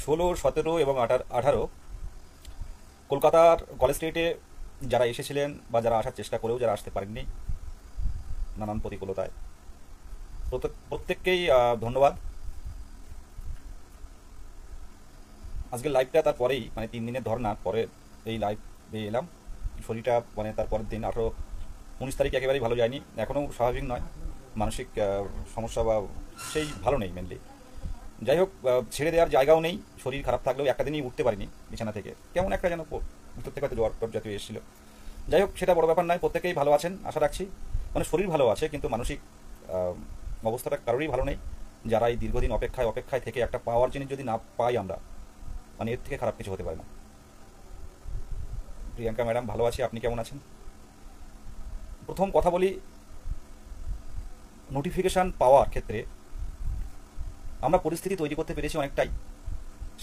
16, 17 এবং 18 কলকাতার কলেজ স্ট্রিটে যারা এসেছিলেন বা যারা আসার চেষ্টা করেও যারা আসতে পারেননি নানান প্রতিকূলতায়, প্রত্যেককেই ধন্যবাদ। আজকের লাইভটা তারপরেই মানে 3 দিনের ধর্নার পরে এই লাইভে এলাম। শরীরটা মানে তারপরের দিন 19 তারিখ একেবারেই ভালো যায়নি, এখনও স্বাভাবিক নয়, মানসিক সমস্যা বা সেই ভালো নেই মেনলি। যাই হোক, ছেড়ে দেওয়ার জায়গাও নেই, শরীর খারাপ থাকলেও একটা দিনই উঠতে পারিনি বিছানা থেকে, কেমন একটা যেন ভিতর থেকে হয়তো জ্বর টর জাতীয় এসেছিল। যাই হোক, সেটা বড় ব্যাপার নয়, প্রত্যেকেই ভালো আছেন আশা রাখছি। মানে শরীর ভালো আছে কিন্তু মানসিক অবস্থাটা কারোরই ভালো নেই। যারা এই দীর্ঘদিন অপেক্ষায় থেকে একটা পাওয়ার জিনিস যদি না পাই আমরা, মানে এর থেকে খারাপ কিছু হতে পারে না। প্রিয়াঙ্কা ম্যাডাম, ভালো আছি, আপনি কেমন আছেন? প্রথম কথা বলি, নোটিফিকেশান পাওয়ার ক্ষেত্রে আমরা পরিস্থিতি তৈরি করতে পেরেছি অনেকটাই।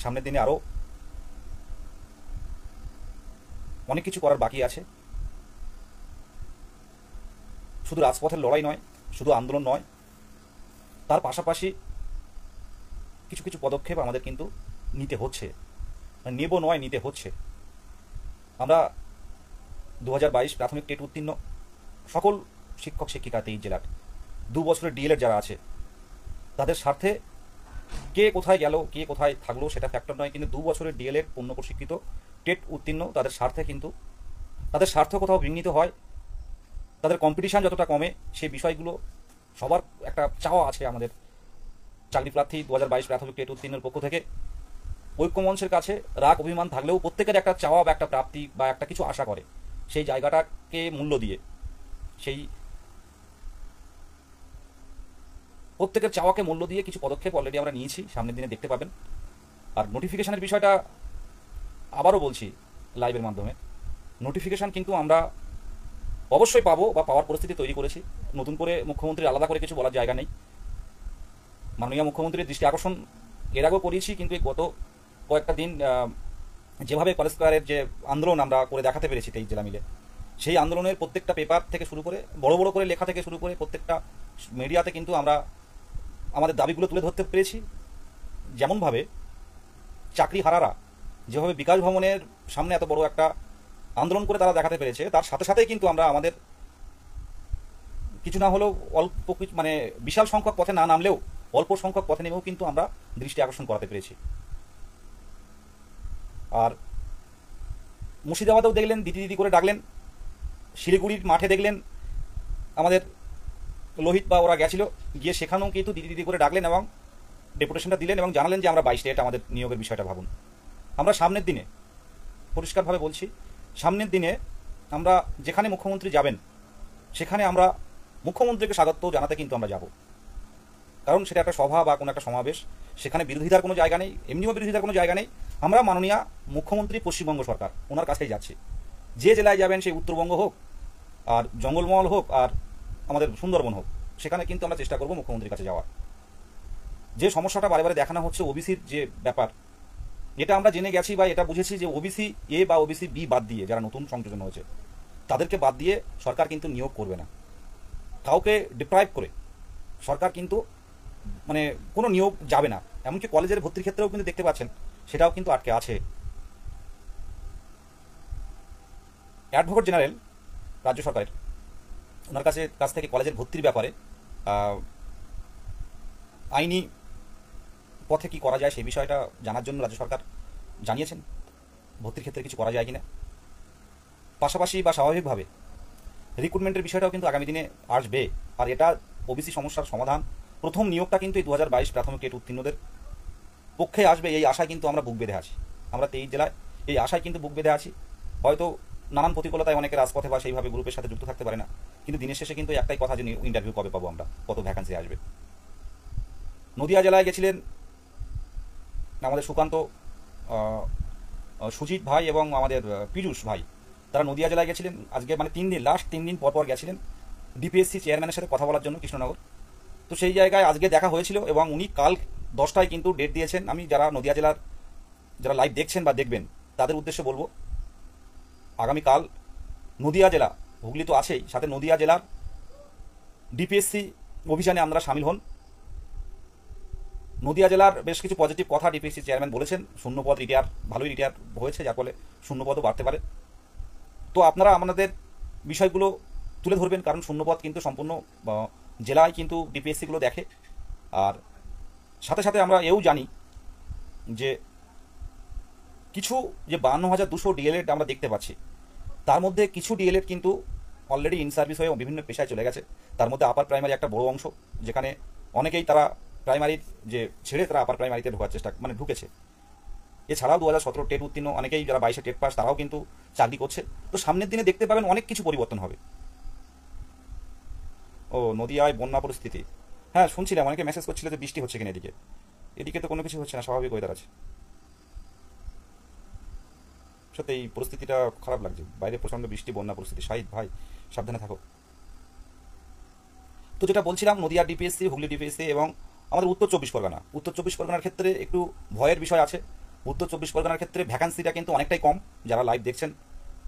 সামনের দিনে আরও অনেক কিছু করার বাকি আছে। শুধু রাজপথের লড়াই নয়, শুধু আন্দোলন নয়, তার পাশাপাশি কিছু কিছু পদক্ষেপ আমাদের কিন্তু নিতে হচ্ছে, নেব নয় নিতে হচ্ছে। আমরা 2022 প্রাথমিক টেট উত্তীর্ণ সকল শিক্ষক শিক্ষিকা 23 জেলার 2 বছরের ডিএলএড যারা আছে, তাদের স্বার্থে কে কোথায় গেল কে কোথায় থাকলো সেটা ফ্যাক্টর নয়, কিন্তু 2 বছরের ডিএলএড পূর্ণ প্রশিক্ষিত টেট উত্তীর্ণ তাদের স্বার্থে কিন্তু তাদের স্বার্থ কোথাও বিঘ্নিত হয়, তাদের কম্পিটিশান যতটা কমে, সেই বিষয়গুলো সবার একটা চাওয়া আছে। আমাদের চাকরি প্রার্থী 2022 প্রাথমিক টেট উত্তীর্ণের পক্ষ থেকে ঐক্যমঞ্চের কাছে রাগ অভিমান থাকলেও প্রত্যেকের একটা চাওয়া বা একটা প্রাপ্তি বা একটা কিছু আশা করে, সেই জায়গাটাকে মূল্য দিয়ে সেই প্রত্যেকের চাওয়াকে মূল্য দিয়ে কিছু পদক্ষেপ অলরেডি আমরা নিয়েছি, সামনের দিনে দেখতে পাবেন। আর নোটিফিকেশানের বিষয়টা আবারও বলছি লাইভের মাধ্যমে, নোটিফিকেশান কিন্তু আমরা অবশ্যই পাবো বা পাওয়ার পরিস্থিতি তৈরি করেছি। নতুন করে মুখ্যমন্ত্রীর আলাদা করে কিছু বলার জায়গা নেই। মাননীয় মুখ্যমন্ত্রীর দৃষ্টি আকর্ষণ এর আগেও করিয়েছি, কিন্তু এই গত কয়েকটা দিন যেভাবে কলেজ স্কয়ারের যে আন্দোলন আমরা করে দেখাতে পেরেছি 23 জেলা মিলে, সেই আন্দোলনের প্রত্যেকটা পেপার থেকে শুরু করে বড় বড় করে লেখা থেকে শুরু করে প্রত্যেকটা মিডিয়াতে কিন্তু আমরা আমাদের দাবিগুলো তুলে ধরতে পেরেছি। যেমনভাবে চাকরি হারারা যেভাবে বিকাশ ভবনের সামনে এত বড় একটা আন্দোলন করে তারা দেখাতে পেরেছে, তার সাথে সাথেই কিন্তু আমরা আমাদের কিছু না হলেও অল্প মানে বিশাল সংখ্যক পথে না নামলেও অল্প সংখ্যক পথে নেমেও কিন্তু আমরা দৃষ্টি আকর্ষণ করাতে পেরেছি। আর মুর্শিদাবাদেও দেখলেন দিদি দিদি করে ডাকলেন, শিলিগুড়ির মাঠে দেখলেন আমাদের লোহিত বা ওরা গেছিল, গিয়ে সেখানেও কিন্তু দিদি দিদি করে ডাকলেন এবং ডেপুটেশনটা দিলেন এবং জানালেন যে আমরা 22 ডেট আমাদের নিয়োগের বিষয়টা ভাবুন। আমরা সামনের দিনে পরিষ্কারভাবে বলছি, সামনের দিনে আমরা যেখানে মুখ্যমন্ত্রী যাবেন সেখানে আমরা মুখ্যমন্ত্রীকে স্বাগত জানাতে কিন্তু আমরা যাব, কারণ সেটা একটা সভা বা কোনো একটা সমাবেশ, সেখানে বিরোধিতার কোনো জায়গা নেই, এমনিও বিরোধিতার কোনো জায়গা নেই। আমরা মাননীয় মুখ্যমন্ত্রী পশ্চিমবঙ্গ সরকার ওনার কাছেই যাচ্ছি। যে জেলায় যাবেন সেই উত্তরবঙ্গ হোক আর জঙ্গলমহল হোক আর আমাদের সুন্দরবন হোক, সেখানে কিন্তু আমরা চেষ্টা করবো মুখ্যমন্ত্রীর কাছে যাওয়ার। যে সমস্যাটা বারে বারে দেখানো হচ্ছে ওবিসির যে ব্যাপার, এটা আমরা জেনে গেছি বা এটা বুঝেছি যে ওবিসি এ বা ওবিসি বি বাদ দিয়ে যারা নতুন সংযোজন হয়েছে তাদেরকে বাদ দিয়ে সরকার কিন্তু নিয়োগ করবে না। কাউকে ডিপ্রাইভ করে সরকার কিন্তু মানে কোনো নিয়োগ যাবে না। এমনকি কলেজের ভর্তির ক্ষেত্রেও কিন্তু দেখতে পাচ্ছেন সেটাও কিন্তু আটকে আছে। অ্যাডভোকেট জেনারেল রাজ্য সরকারের ওনার কাছ থেকে কলেজের ভর্তির ব্যাপারে আইনি পথে কি করা যায় সেই বিষয়টা জানার জন্য রাজ্য সরকার জানিয়েছেন ভর্তির ক্ষেত্রে কিছু করা যায় কিনা। পাশাপাশি বা স্বাভাবিকভাবে রিক্রুটমেন্টের বিষয়টাও কিন্তু আগামী দিনে আসবে। আর এটা ওবিসি সমস্যার সমাধান, প্রথম নিয়োগটা কিন্তু এই 2022 প্রাথমিক টেট উত্তীর্ণদের পক্ষে আসবে, এই আশায় কিন্তু আমরা বুক বেঁধে আছি। আমরা 23 জেলায় এই আশায় কিন্তু বুক বেঁধে আছি। হয়তো নানান প্রতিকূলতায় অনেকে রাজপথে বা সেইভাবে গ্রুপের সাথে যুক্ত থাকতে পারে না, কিন্তু দিনের শেষে কিন্তু একটাই কথা, যে ইন্টারভিউ কবে পাবো আমরা, কত ভ্যাকান্সি আসবে। নদিয়া জেলায় গেছিলেন আমাদের সুকান্ত, সুজিত ভাই এবং আমাদের পীযূষ ভাই, তারা নদিয়া জেলায় গেছিলেন আজকে, মানে 3 দিন, লাস্ট 3 দিন পর গেছিলেন ডিপিএসসি চেয়ারম্যানের সাথে কথা বলার জন্য কৃষ্ণনগর। তো সেই জায়গায় আজকে দেখা হয়েছিল এবং উনি কাল 10টায় কিন্তু ডেট দিয়েছেন। আমি যারা নদিয়া জেলার যারা লাইভ দেখছেন বা দেখবেন তাদের উদ্দেশ্যে বলবো, আগামীকাল নদিয়া জেলা, হুগলি তো আছেই, সাথে নদিয়া জেলার ডিপিএসসি অভিযানে আপনারা সামিল হন। নদিয়া জেলার বেশ কিছু পজিটিভ কথা ডিপিএসসি চেয়ারম্যান বলেছেন। শূন্যপদ রিটায়ার ভালোই রিটায়ার হয়েছে, যার ফলে শূন্যপদও বাড়তে পারে। তো আপনারা আমাদের বিষয়গুলো তুলে ধরবেন, কারণ শূন্যপদ কিন্তু সম্পূর্ণ জেলায় কিন্তু ডিপিএসসিগুলো দেখে। আর সাথে সাথে আমরা এও জানি যে কিছু যে 52,200 ডিএলএড আমরা দেখতে পাচ্ছি, তার মধ্যে কিছু ডিএলএড কিন্তু অলরেডি ইন সার্ভিস হয়ে বিভিন্ন পেশায় চলে গেছে। তার মধ্যে আপার প্রাইমারি একটা বড় অংশ, যেখানে অনেকেই তারা প্রাইমারির যে ছেড়ে তারা আপার প্রাইমারিতে ঢোকার চেষ্টা ঢুকেছে। এছাড়াও 2017 টেট উত্তীর্ণ অনেকেই যারা 22-এ টেট পাস, তারাও কিন্তু চাকরি করছে। তো সামনের দিনে দেখতে পাবেন অনেক কিছু পরিবর্তন হবে। ও নদিয়ায় বন্যা পরিস্থিতি, হ্যাঁ শুনছিলাম, অনেকে মেসেজ করছিল যে বৃষ্টি হচ্ছে কিনা এদিকে। এদিকে তো কোনো কিছু হচ্ছে না, স্বাভাবিক ওয়েদার আছে। সত্যি এই পরিস্থিতিটা খারাপ লাগছে, বাইরে প্রচণ্ড বৃষ্টি, বন্যা পরিস্থিতি। শাহিদ ভাই সাবধানে থাকো। তো যেটা বলছিলাম, নদিয়া ডিপিএসসি, হুগলি ডিপিএসসি এবং আমাদের উত্তর 24 পরগনা, উত্তর 24 পরগনার ক্ষেত্রে একটু ভয়ের বিষয় আছে। উত্তর 24 পরগনার ক্ষেত্রে ভ্যাকান্সিটা কিন্তু অনেকটাই কম। যারা লাইভ দেখছেন,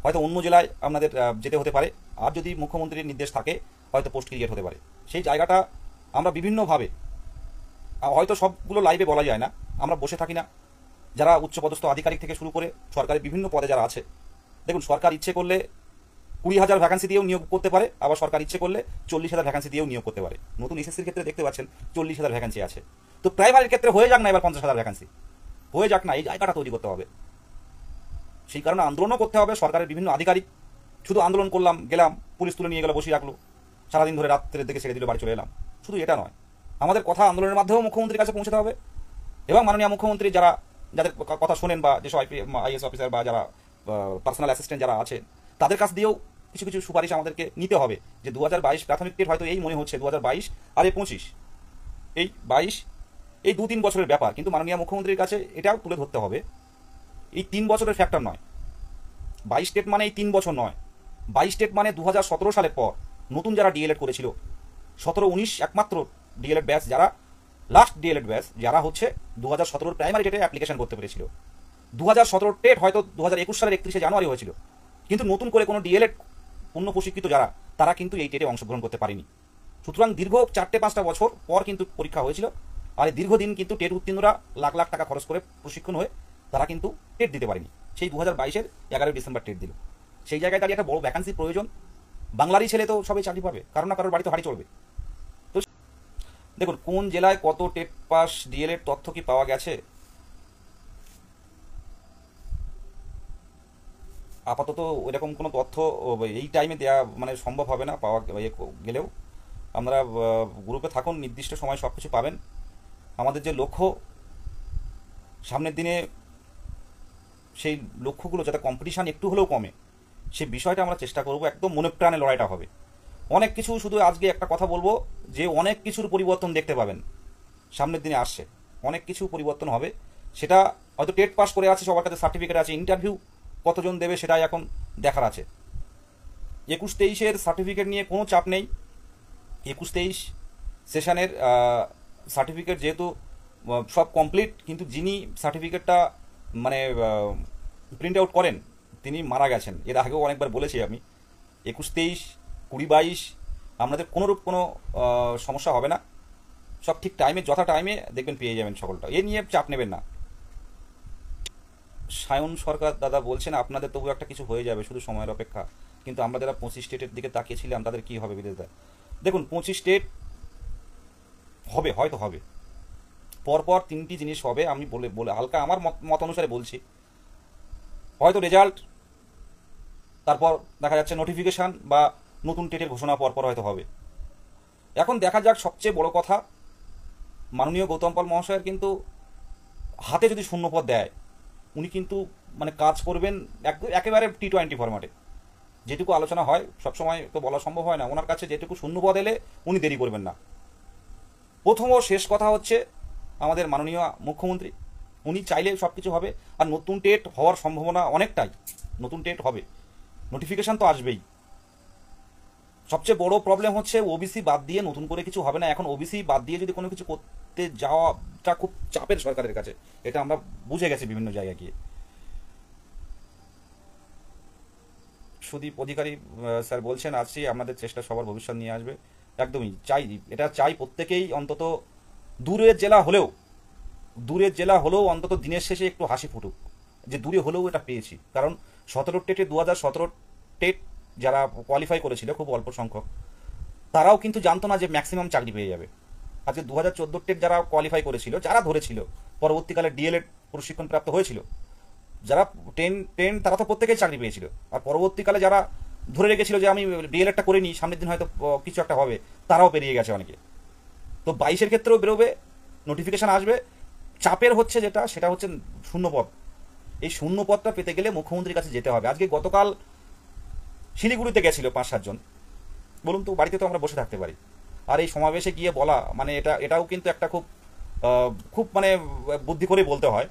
হয়তো অন্য জেলায় আপনাদের যেতে হতে পারে, আর যদি মুখ্যমন্ত্রীর নির্দেশ থাকে হয়তো পোস্ট ক্রিয়েট হতে পারে। সেই জায়গাটা আমরা বিভিন্নভাবে, হয়তো সবগুলো লাইভে বলা যায় না, আমরা বসে থাকি না, যারা উচ্চপদস্থ আধিকারিক থেকে শুরু করে সরকারের বিভিন্ন পদে যারা আছে, দেখুন সরকার ইচ্ছে করলে 20,000 ভ্যাকান্সি দিয়েও নিয়োগ করতে পারে, আবার সরকার ইচ্ছে করলে 40,000 ভ্যাকান্সি দিয়েও নিয়োগ করতে পারে। নতুন এসএসসির ক্ষেত্রে দেখতে পাচ্ছেন 40,000 ভ্যাকান্সি আছে। তো প্রাইমারির ক্ষেত্রে হয়ে যাক না এবার 50,000 ভ্যাকান্সি, হয়ে যাক না, এই জায়গাটা তৈরি করতে হবে। সেই কারণে আন্দোলনও করতে হবে। সরকারের বিভিন্ন আধিকারিক শুধু আন্দোলন করলাম, গেলাম, পুলিশ তুলে নিয়ে গেল, বসিয়ে রাখলো, সারাদিন ধরে রাত্রের দিকে ছেড়ে দিল, বাড়ি চলে এলাম, শুধু এটা নয়, আমাদের কথা আন্দোলনের মাধ্যমেও মুখ্যমন্ত্রীর কাছে পৌঁছতে হবে। এবং মাননীয় মুখ্যমন্ত্রী যাদের কথা শোনেন, বা যেসব আইএস অফিসার বা যারা পার্সোনাল অ্যাসিস্ট্যান্ট যারা আছে, তাদের কাছ দিয়েও কিছু কিছু সুপারিশ আমাদেরকে নিতে হবে। যে 2022 প্রাথমিক টেট হয়তো এই মনে হচ্ছে 2022 আর 25, এই 22, এই 2-3 বছরের ব্যাপার, কিন্তু মাননীয় মুখ্যমন্ত্রীর কাছে এটাও তুলে ধরতে হবে। এই 3 বছরের ফ্যাক্টর নয়, 22 টেট মানে এই 3 বছর নয়, 22 টেট মানে 2017 সালের পর নতুন যারা ডিএলএড করেছিল, 17-19 একমাত্র ডিএলএড ব্যাচ, যারা লাস্ট ডিএলএড ব্যাচ, যারা হচ্ছে 2017 প্রাইমারি টেটে অ্যাপ্লিকেশন করতে পেরেছিল। 2017 টেট হয়তো 2021 সালের 31শে জানুয়ারি হয়েছিল, কিন্তু নতুন করে কোনো ডিএলএড পূর্ণ প্রশিক্ষিত যারা, তারা কিন্তু এই টেটে অংশগ্রহণ করতে পারেনি। সুতরাং দীর্ঘ 4-5টা বছর পর কিন্তু পরীক্ষা হয়েছিল। আর এই দীর্ঘদিন কিন্তু টেট উত্তীর্ণরা লাখ লাখ টাকা খরচ করে প্রশিক্ষণ হয়ে তারা কিন্তু টেট দিতে পারেনি। সেই 2022-এর 11 ডিসেম্বর টেট দিল। সেই জায়গায় দাঁড়িয়ে একটা বড় ভ্যাকান্সি প্রয়োজন। বাংলারই ছেলে তো সবাই চাকরি পাবে, কারণ না কারোর বাড়ি তো হাড়ি চলবে। তো দেখুন কোন জেলায় কত টেট পাস ডিএলএড তথ্য কি পাওয়া গেছে, আপাতত ওইরকম কোনো তথ্য এই টাইমে দেওয়া সম্ভব হবে না, পাওয়া গেলেও আপনারা গ্রুপে থাকুন, নির্দিষ্ট সময় সব কিছু পাবেন। আমাদের যে লক্ষ্য সামনের দিনে, সেই লক্ষ্যগুলো যাতে কম্পিটিশান একটু হলেও কমে, সে বিষয়টা আমরা চেষ্টা করব। একদম মনে প্রাণে লড়াইটা হবে। অনেক কিছু, শুধু আজকে একটা কথা বলবো যে অনেক কিছুর পরিবর্তন দেখতে পাবেন সামনের দিনে আসছে, অনেক কিছু পরিবর্তন হবে। সেটা হয়তো টেট পাস করে আছে, সবার কাছে সার্টিফিকেট আছে, ইন্টারভিউ কতজন দেবে সেটাই এখন দেখার আছে। 21-23-এর সার্টিফিকেট নিয়ে কোনো চাপ নেই। 21-23 সেশনের সার্টিফিকেট যেহেতু সব কমপ্লিট, কিন্তু যিনি সার্টিফিকেটটা প্রিন্ট আউট করেন তিনি মারা গেছেন। এর আগেও অনেকবার বলেছি আমি, 21-23, 20-22 আপনাদের কোনোরূপ কোনো সমস্যা হবে না। সব ঠিক টাইমে, যথা টাইমে দেখবেন পেয়ে যাবেন সকলটা, এ নিয়ে চাপ নেবেন না। সায়ন সরকার দাদা বলছেন আপনাদের তবু একটা কিছু হয়ে যাবে, শুধু সময়ের অপেক্ষা। কিন্তু আমরা যারা 25 স্টেটের দিকে তাকিয়েছিলাম তাদের কি হবে বিদেশে? দেখুন 25 স্টেট হবে, হয়তো হবে, পরপর 3টি জিনিস হবে। আমি বলে হালকা আমার মত অনুসারে বলছি, হয়তো রেজাল্ট, তারপর দেখা যাচ্ছে নোটিফিকেশান বা নতুন টেটের ঘোষণা পরপর হয়তো হবে। এখন দেখা যাক, সবচেয়ে বড় কথা মাননীয় গৌতম পাল মহাশয়ের কিন্তু হাতে যদি শূন্যপদ দেয়, উনি কিন্তু কাজ করবেন একেবারে T20 ফরম্যাটে। যেটুকু আলোচনা হয়, সবসময় তো বলা সম্ভব হয় না, ওনার কাছে যেটুকু শূন্যপদ এলে উনি দেরি করবেন না। প্রথম ও শেষ কথা হচ্ছে আমাদের মাননীয় মুখ্যমন্ত্রী, উনি চাইলে সব কিছু হবে। আর নতুন টেট হওয়ার সম্ভাবনা অনেকটাই, নতুন টেট হবে, নোটিফিকেশান তো আসবেই। সবচেয়ে বড় প্রবলেম হচ্ছে ওবিসি বাদ দিয়ে নতুন করে কিছু হবে না। এখন ওবিসি বাদ দিয়ে যদি কোনো কিছু করতে যাওয়াটা খুব চাপের সরকারের কাছে, এটা আমরা বুঝে গেছি বিভিন্ন জায়গায় গিয়ে। সুদীপ অধিকারী স্যার বলছেন, আজকে আপনাদের চেষ্টা সবার ভবিষ্যৎ নিয়ে আসবে। একদমই চাই, এটা চাই প্রত্যেকেই, অন্তত দূরের জেলা হলেও দূরের জেলা হলেও অন্তত দিনের শেষে একটু হাসি ফুটুক যে দূরে হলেও এটা পেয়েছি। কারণ 17 টেটে 2017 টেট যারা কোয়ালিফাই করেছিল খুব অল্প সংখ্যক, তারাও কিন্তু জানতো না যে ম্যাক্সিমাম চাকরি পেয়ে যাবে। আজকে 2014 টেট যারা কোয়ালিফাই করেছিল, যারা ধরেছিল, পরবর্তীকালে ডিএলএড প্রশিক্ষণ প্রাপ্ত হয়েছিল, যারা টেন তারা তো প্রত্যেকেই চাকরি পেয়েছিল। আর পরবর্তীকালে যারা ধরে রেখেছিল যে আমি ডিএলএডটা করে নিই, সামনের দিন হয়তো কিছু একটা হবে, তারাও পেরিয়ে গেছে অনেকে। তো 22-এর ক্ষেত্রেও বেরোবে, নোটিফিকেশান আসবে। চাপের হচ্ছে যেটা, সেটা হচ্ছে শূন্যপদ। এই শূন্যপদটা পেতে গেলে মুখ্যমন্ত্রীর কাছে যেতে হবে। আজকে গতকাল শিলিগুড়িতে গেছিল 5-7 জন। বলুন তো, বাড়িতে তো আমরা বসে থাকতে পারি, আর এই সমাবেশে গিয়ে বলা মানে এটাও কিন্তু একটা খুব মানে বুদ্ধি করে বলতে হয়।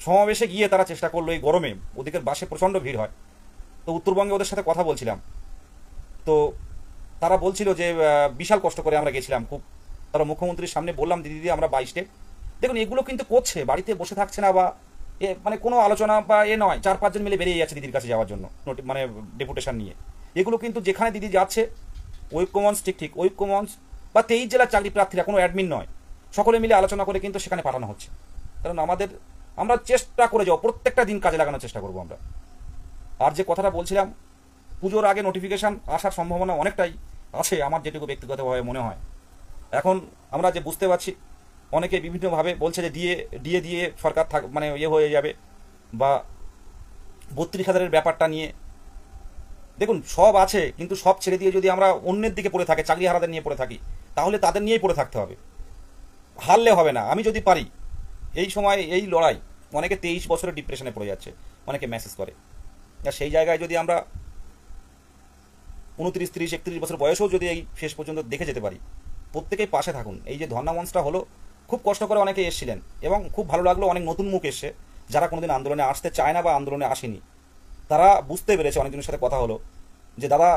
সমাবেশে গিয়ে তারা চেষ্টা করলো এই গরমে, ওদিকের বাসে প্রচণ্ড ভিড় হয়। তো উত্তরবঙ্গে ওদের সাথে কথা বলছিলাম, তো তারা বলছিল যে বিশাল কষ্ট করে আমরা গেছিলাম খুব। তারা মুখ্যমন্ত্রীর সামনে বললাম দিদি আমরা 22 স্টেপ। দেখুন এগুলো কিন্তু করছে, বাড়িতে বসে থাকছে না, বা মানে কোনো আলোচনা বা নয়, 4-5 জন মিলে বেরিয়ে যাচ্ছে দিদির কাছে যাওয়ার জন্য মানে ডেপুটেশন নিয়ে। এগুলো কিন্তু যেখানে দিদি যাচ্ছে, ঐক্যমঞ্চ ঠিক ঐক্যমঞ্চ বা 23 জেলার চাকরি প্রার্থীরা, কোনো অ্যাডমিন নয়, সকলে মিলে আলোচনা করে কিন্তু সেখানে পাঠানো হচ্ছে। কারণ আমরা চেষ্টা করে যাও, প্রত্যেকটা দিন কাজে লাগানোর চেষ্টা করবো আমরা। আর যে কথাটা বলছিলাম, পুজোর আগে নোটিফিকেশান আসার সম্ভাবনা অনেকটাই আছে আমার যেটুকু ব্যক্তিগতভাবে মনে হয়। এখন আমরা যে বুঝতে পারছি, অনেকে বিভিন্নভাবে বলছে যে দিয়ে সরকার মানে হয়ে যাবে, বা 32,000-এর ব্যাপারটা নিয়ে। দেখুন সব আছে, কিন্তু সব ছেড়ে দিয়ে যদি আমরা অন্যের দিকে পড়ে থাকি, চাকরি হারাদের নিয়ে পড়ে থাকি, তাহলে তাদের নিয়েই পড়ে থাকতে হবে, হারলে হবে না। আমি যদি পারি এই সময় এই লড়াই, অনেকে 23 বছরের ডিপ্রেশনে পড়ে যাচ্ছে, অনেকে মেসেজ করে। আর সেই জায়গায় যদি আমরা 29, 30, 31 বছর বয়সেও যদি এই শেষ পর্যন্ত দেখে যেতে পারি, প্রত্যেকেই পাশে থাকুন। এই যে ধর্ণা মঞ্চটা হলো, খুব কষ্ট করে অনেকে এসেছিলেন এবং খুব ভালো লাগলো। অনেক নতুন মুখ এসছে, যারা কোনোদিন আন্দোলনে আসতে চায় না বা আন্দোলনে আসেনি, তারা বুঝতে পেরেছে। অনেকজনের সাথে কথা হলো যে দাদা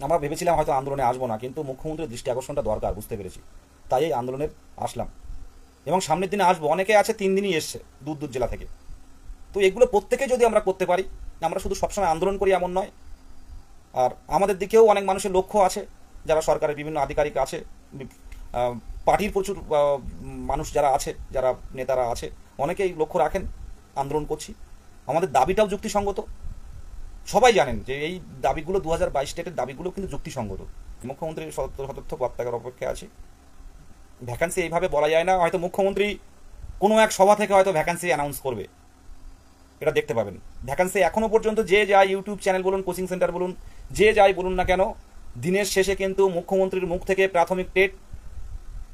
আমরা ভেবেছিলাম হয়তো আন্দোলনে আসবো না, কিন্তু মুখ্যমন্ত্রীর দৃষ্টি আকর্ষণটা দরকার, বুঝতে পেরেছি, তাই এই আন্দোলনের আসলাম এবং সামনের দিনে আসবো। অনেকে আছে 3 দিনই এসছে দূর দূর জেলা থেকে। তো এগুলো প্রত্যেকে যদি আমরা করতে পারি, আমরা শুধু সবসময় আন্দোলন করি এমন নয়। আর আমাদের দিকেও অনেক মানুষের লক্ষ্য আছে, যারা সরকারের বিভিন্ন আধিকারিক আছে, পার্টির প্রচুর মানুষ যারা আছে, যারা নেতারা আছে, অনেকেই লক্ষ্য রাখেন আন্দোলন করছি। আমাদের দাবিটাও যুক্তিসঙ্গত। সবাই জানেন যে এই দাবিগুলো 2022 স্টেটের দাবিগুলো কিন্তু যুক্তিসঙ্গত। মুখ্যমন্ত্রীর সতর্ক বার্তার অপেক্ষায় আছি। ভ্যাকান্সি এইভাবে বলা যায় না, হয়তো মুখ্যমন্ত্রী কোনো এক সভা থেকে হয়তো ভ্যাকান্সি অ্যানাউন্স করবে, এটা দেখতে পাবেন। ভ্যাকান্সি এখনও পর্যন্ত যে যায়, ইউটিউব চ্যানেল বলুন, কোচিং সেন্টার বলুন, যে যাই বলুন না কেন, দিনের শেষে কিন্তু মুখ্যমন্ত্রীর মুখ থেকে প্রাথমিক টেট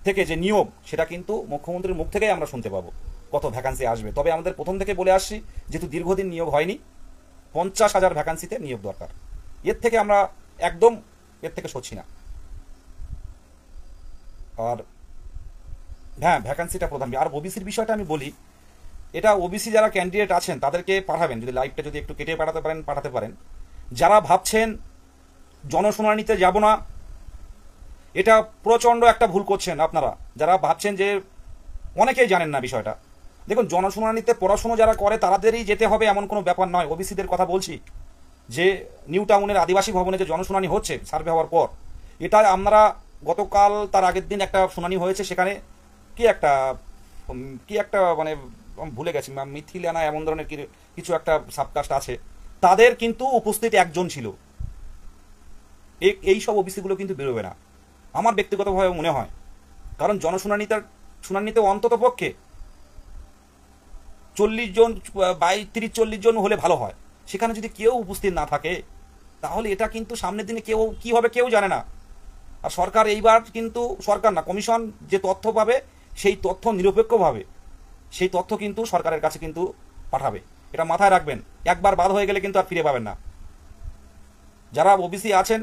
থেকে যে নিয়োগ, সেটা কিন্তু মুখ্যমন্ত্রীর মুখ থেকেই আমরা শুনতে পাবো কত ভ্যাকান্সি আসবে। তবে আমাদের প্রথম থেকে বলে আসছি, যেহেতু দীর্ঘদিন নিয়োগ হয়নি, 50,000 ভ্যাকান্সিতে নিয়োগ দরকার। এর থেকে আমরা একদম সরছি না। আর হ্যাঁ, ভ্যাকান্সিটা প্রধান। আর ওবিসির বিষয়টা আমি বলি, এটা ওবিসি যারা ক্যান্ডিডেট আছেন তাদেরকে পাঠাবেন, যদি লাইভটা যদি একটু কেটে পাঠাতে পারেন। যারা ভাবছেন জনশুনানিতে যাব না, এটা প্রচণ্ড একটা ভুল করছেন আপনারা। যারা ভাবছেন যে, অনেকেই জানেন না বিষয়টা। দেখুন জনশুনানিতে পড়াশুনো যারা করে তাদেরই যেতে হবে এমন কোনো ব্যাপার নয়। ওবিসিদের কথা বলছি, যে নিউ টাউনের আদিবাসী ভবনে যে জনশুনানি হচ্ছে সার্ভে হওয়ার পর, এটা আমরা গতকাল তার আগের দিন একটা শুনানি হয়েছে, সেখানে কি একটা মানে ভুলে গেছি, মিথিলানা এমন ধরনের কিছু একটা সাবকাস্ট আছে, তাদের কিন্তু উপস্থিত একজন ছিল। এই সব ওবিসিগুলো কিন্তু বেরোবে না আমার ব্যক্তিগতভাবে মনে হয়। কারণ শুনানিতে অন্তত পক্ষে 40 জন, 30-40 জন হলে ভালো হয়। সেখানে যদি কেউ উপস্থিত না থাকে, তাহলে এটা কিন্তু সামনের দিনে কি হবে কেউ জানে না। আর সরকার এইবার কিন্তু, সরকার না, কমিশন যে তথ্য পাবে, সেই তথ্য নিরপেক্ষভাবে সেই তথ্য কিন্তু সরকারের কাছে কিন্তু পাঠাবে। এটা মাথায় রাখবেন। একবার বাদ হয়ে গেলে কিন্তু আর ফিরে পাবেন না। যারা ওবিসি আছেন,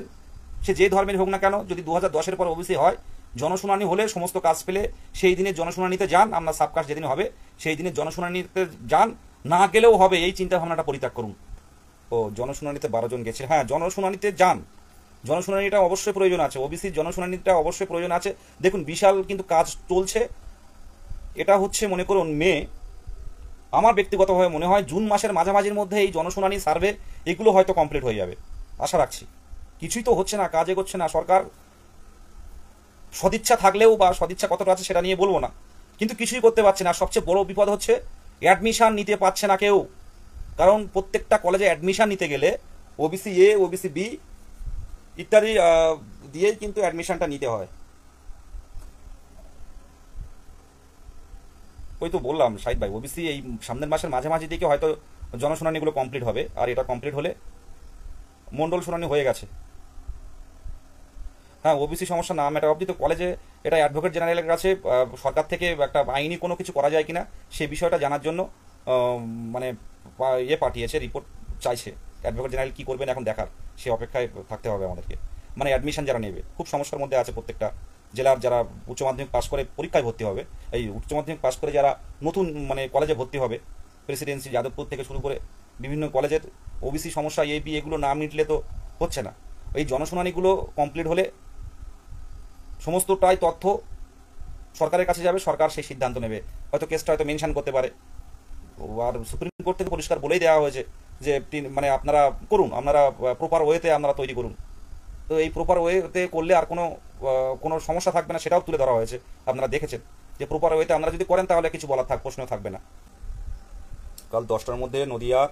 সে যে ধর্মের হোক না কেন, যদি 2010-এর পর ওবিসি হয়, জনশুনানি হলে সমস্ত কাজ পেলে সেই দিনের জনশুনানিতে যান। আপনার সাবকাস্ট যেদিন হবে সেই দিনের জনশুনানিতে যান, না গেলেও হবে, এই চিন্তা ভাবনাটা পরিত্যাগ করুন। ও জনশুনানিতে 12 জন গেছে, হ্যাঁ জনশুনানিতে যান, জনশুনানিটা অবশ্যই প্রয়োজন আছে, ওবিসির জনশুনানিটা অবশ্যই প্রয়োজন আছে। দেখুন বিশাল কিন্তু কাজ চলছে। এটা হচ্ছে মনে করুন মে, আমার ব্যক্তিগতভাবে মনে হয় জুন মাসের মাঝামাঝির মধ্যে এই জনশুনানি সার্ভে এগুলো হয়তো কমপ্লিট হয়ে যাবে, আশা রাখছি। কিছুই তো হচ্ছে না, কাজ এগোচ্ছে না। সরকার সদিচ্ছা থাকলেও, বা সদিচ্ছা কতটা আছে সেটা নিয়ে বলবো না, কিন্তু কিছুই করতে পারছে না। সবচেয়ে বড় বিপদ হচ্ছে অ্যাডমিশন নিতে পারছে না কেউ, কারণ প্রত্যেকটা কলেজে অ্যাডমিশন নিতে গেলে ওবিসি এ, ওবিসি বি ইত্যাদি দিয়েই কিন্তু অ্যাডমিশনটা নিতে হয়। ওই তো বললাম শাহিদ ভাই, ওবিসি এই সামনের মাসের মাঝামাঝি দিকে হয়তো জনশুনানিগুলো কমপ্লিট হবে, আর এটা কমপ্লিট হলে মন্ডল শুনানি হয়ে গেছে। হ্যাঁ, ওবিসি সমস্যা না মেটা অবধি তো কলেজে এটা অ্যাডভোকেট জেনারেলের কাছে সরকার থেকে একটা আইনি কোনো কিছু করা যায় কিনা সেই বিষয়টা জানার জন্য মানে পাঠিয়েছে, রিপোর্ট চাইছে। অ্যাডভোকেট জেনারেল কী করবেন এখন দেখার, সে অপেক্ষায় থাকতে হবে আমাদেরকে। মানে অ্যাডমিশন যারা নেবে খুব সমস্যার মধ্যে আছে, প্রত্যেকটা জেলার যারা উচ্চ মাধ্যমিক পাশ করে পরীক্ষায় ভর্তি হবে, এই উচ্চ মাধ্যমিক পাশ করে যারা নতুন মানে কলেজে ভর্তি হবে, প্রেসিডেন্সি যাদবপুর থেকে শুরু করে বিভিন্ন কলেজের ওবিসি সমস্যা এবি এগুলো না মিটলে তো হচ্ছে না। এই জনশুনানিগুলো কমপ্লিট হলে সমস্তটাই তথ্য সরকারের কাছে যাবে, সরকার সেই সিদ্ধান্ত নেবে। হয়তো কেসটা হয়তো মেনশন করতে পারে, আর সুপ্রিম কোর্ট থেকে পরিষ্কার বলেই দেওয়া হয়েছে যে মানে আপনারা করুন, আপনারা প্রপার ওয়েতে আপনারা তৈরি করুন। তো এই প্রপার ওয়েতে করলে আর কোনো সমস্যা থাকবে না, সেটাও তুলে ধরা হয়েছে। আপনারা দেখেছেন যে প্রপার ওয়েতে আপনারা যদি করেন তাহলে কিছু বলার প্রশ্ন থাকবে না। কাল 10টার মধ্যে নদিয়ার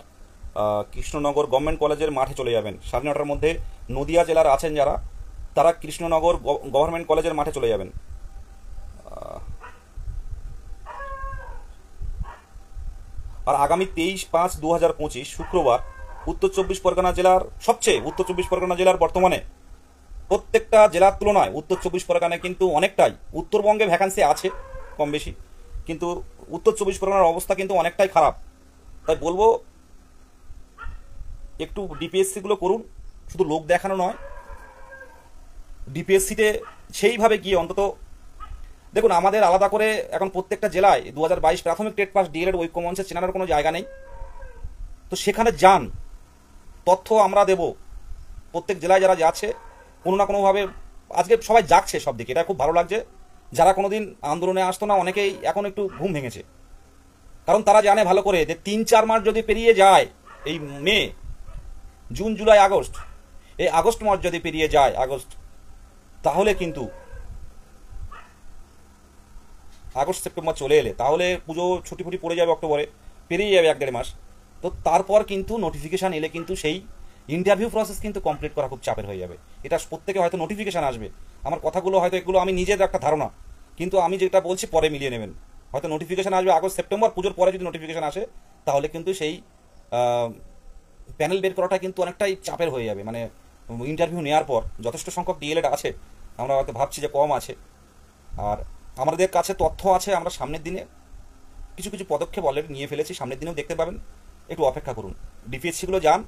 কৃষ্ণনগর গভর্নমেন্ট কলেজের মাঠে চলে যাবেন। 9:30টার মধ্যে নদিয়া জেলার আছেন যারা, তারা কৃষ্ণনগর গভর্নমেন্ট কলেজের মাঠে চলে যাবেন। আর আগামী 23/5/2025 শুক্রবার উত্তর চব্বিশ পরগনা জেলার বর্তমানে প্রত্যেকটা জেলার তুলনায় উত্তর চব্বিশ পরগনায় কিন্তু অনেকটাই, উত্তরবঙ্গে ভ্যাকান্সি আছে কম বেশি, কিন্তু উত্তর চব্বিশ পরগনার অবস্থা কিন্তু অনেকটাই খারাপ। তাই বলবো একটু ডিপিএসসিগুলো করুন, শুধু লোক দেখানো নয়, ডিপিএসসিতে সেইভাবে গিয়ে অন্তত দেখুন। আমাদের আলাদা করে এখন প্রত্যেকটা জেলায় 2022 প্রাথমিক টেট পাস ডিএলএড ঐক্যমঞ্চে চেনানোর কোনো জায়গা নেই, তো সেখানে যান, তথ্য আমরা দেব। প্রত্যেক জেলায় যারা যাচ্ছে কোনো না কোনোভাবে আজকে সবাই যাচ্ছে সব দিকে, এটা খুব ভালো লাগছে। যারা কোনোদিন আন্দোলনে আসতো না অনেকেই এখন একটু ঘুম ভেঙেছে, কারণ তারা জানে ভালো করে যে 3-4 মাস যদি পেরিয়ে যায়, এই মে, জুন, জুলাই, আগস্ট, এই আগস্ট মাস যদি পেরিয়ে যায়, আগস্ট, তাহলে কিন্তু আগস্ট সেপ্টেম্বর চলে এলে তাহলে পুজো ছুটি ফুটি পড়ে যাবে, অক্টোবরে পেরিয়ে যাবে 1-1.5 মাস। তো তারপর কিন্তু নোটিফিকেশান এলে কিন্তু সেই ইন্টারভিউ প্রসেস কিন্তু কমপ্লিট করা খুব চাপের হয়ে যাবে। এটা প্রত্যেকে হয়তো নোটিফিকেশান আসবে, আমার কথাগুলো হয়তো এগুলো আমি নিজের একটা ধারণা, কিন্তু আমি যেটা বলছি পরে মিলিয়ে নেবেন। হয়তো নোটিফিকেশান আসবে আগস্ট সেপ্টেম্বর, পুজোর পরে যদি নোটিফিকেশান আসে তাহলে কিন্তু সেই প্যানেল বের করাটা কিন্তু অনেকটাই চাপের হয়ে যাবে। মানে ইন্টারভিউ নেওয়ার পর যথেষ্ট সংখ্যক ডিএলএড আছে, আমরা হয়তো ভাবছি যে কম আছে, আর আমাদের কাছে তথ্য আছে। আমরা সামনের দিনে কিছু কিছু পদক্ষেপ অলরেডি নিয়ে ফেলেছি, সামনের দিনেও দেখতে পাবেন, একটু অপেক্ষা করুন। ডিপিএসসিগুলো যান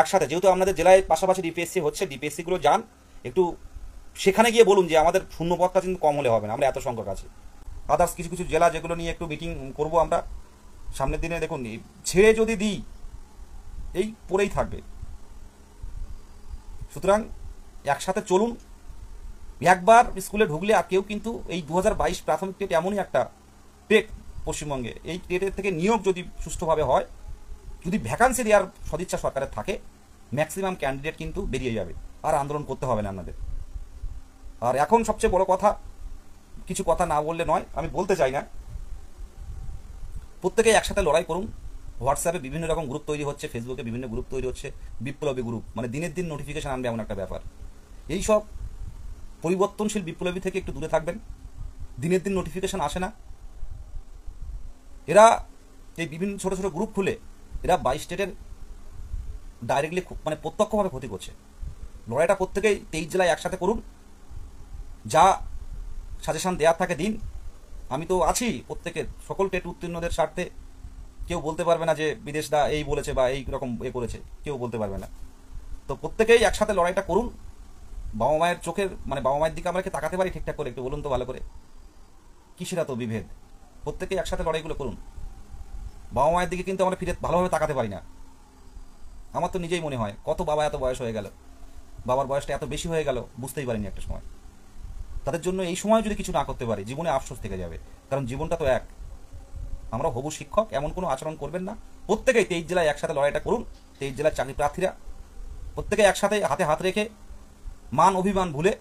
একসাথে, যেহেতু আপনাদের জেলায় পাশাপাশি ডিপিএসসি হচ্ছে, ডিপিএসসিগুলো যান একটু, সেখানে গিয়ে বলুন যে আমাদের শূন্যপদটা কিন্তু কম হলে হবে না, আমরা এত সংখ্যক আছে। আদার্স কিছু কিছু জেলা যেগুলো নিয়ে একটু মিটিং করব আমরা সামনের দিনে। দেখুন ছেড়ে যদি দিই এই পড়েই থাকবে, সুতরাং একসাথে চলুন। একবার স্কুলে ঢুকলে আর কেউ কিন্তু এই 2022 প্রাথমিক টেট এমনই একটা টেট পশ্চিমবঙ্গে, এই টেটের থেকে নিয়োগ যদি সুষ্ঠুভাবে হয়, যদি ভ্যাকান্সি দেওয়ার সদিচ্ছা সরকারের থাকে, ম্যাক্সিমাম ক্যান্ডিডেট কিন্তু বেরিয়ে যাবে, আর আন্দোলন করতে হবে না আপনাদের। আর এখন সবচেয়ে বড় কথা, কিছু কথা না বললে নয়, আমি বলতে চাই না, প্রত্যেকে একসাথে লড়াই করুন। হোয়াটসঅ্যাপে বিভিন্ন রকম গ্রুপ তৈরি হচ্ছে, ফেসবুকে বিভিন্ন গ্রুপ তৈরি হচ্ছে, বিপ্লবী গ্রুপ, মানে দিনের দিন নোটিফিকেশান আনবে এমন একটা ব্যাপার। এই সব পরিবর্তনশীল বিপ্লবী থেকে একটু দূরে থাকবেন, দিনের দিন নোটিফিকেশান আসে না। এরা এই বিভিন্ন ছোট ছোট গ্রুপ খুলে এরা 22 স্টেটের ডাইরেক্টলি মানে প্রত্যক্ষভাবে ক্ষতি করছে। লড়াইটা প্রত্যেকেই 23 জেলায় একসাথে করুন, যা সাজেশন দেওয়ার থাকে দিন। আমি তো আছি প্রত্যেকের, সকল টেট উত্তীর্ণদের স্বার্থে। কেউ বলতে পারবে না যে বিদেশদা এই বলেছে বা এই রকম করেছে, কেউ বলতে পারবে না। তো প্রত্যেকেই একসাথে লড়াইটা করুন। বাবা মায়ের চোখের মানে বাবা মায়ের দিকে আমরা কি তাকাতে পারি ঠিকঠাক করে? একটু বলুন তো ভালো করে, কিসের এত বিভেদ? প্রত্যেকেই একসাথে লড়াইগুলো করুন। বাবা মায়ের দিকে কিন্তু আমরা ফিরে ভালোভাবে তাকাতে পারি না। আমার তো নিজেই মনে হয় কত বাবা এত বয়স হয়ে গেল, বাবার বয়সটা এত বেশি হয়ে গেল, বুঝতেই পারিনি একটা সময়। তাদের জন্য এই সময় যদি কিছু না করতে পারি, জীবনে আফসোস থেকে যাবে, কারণ জীবনটা তো এক। আমরা হবু শিক্ষক, এমন কোনো আচরণ করবেন না। প্রত্যেকেই 23 জেলায় একসাথে লড়াইটা করুন। 23 জেলার চাকরি প্রার্থীরা প্রত্যেকে একসাথে হাতে হাত রেখে মান অভিমান ভুলে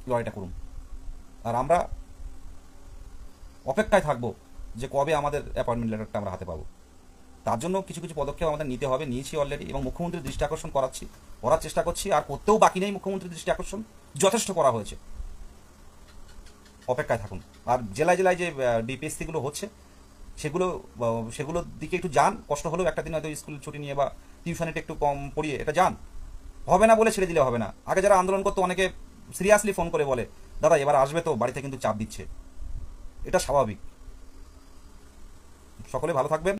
লড়াইটা করুন। আর আমরা অপেক্ষায় থাকবো যে কবে আমাদের অ্যাপয়েন্টমেন্ট লেটারটা আমরা হাতে পাবো। তার জন্য কিছু কিছু পদক্ষেপ আমাদের নিতে হবে, নিয়েছি অলরেডি, এবং মুখ্যমন্ত্রীর দৃষ্টি আকর্ষণ করার চেষ্টা করছি, আর করতেও বাকি নেই। মুখ্যমন্ত্রীর দৃষ্টি আকর্ষণ যথেষ্ট করা হয়েছে, অপেক্ষায় থাকুন। আর জেলায় জেলায় যে ডিপিএসসিগুলো হচ্ছে সেগুলোর দিকে একটু যান, কষ্ট হলেও একটা দিন হয়তো স্কুল ছুটি নিয়ে বা টিউশনিটা একটু কম পড়িয়ে এটা যান। হবে না বলে ছেড়ে দিলে হবে না। আগে যারা আন্দোলন করতো অনেকে সিরিয়াসলি ফোন করে বলে, দাদা এবার আসবে তো, বাড়িতে কিন্তু চাপ দিচ্ছে। এটা স্বাভাবিক। সকলে ভালো থাকবেন।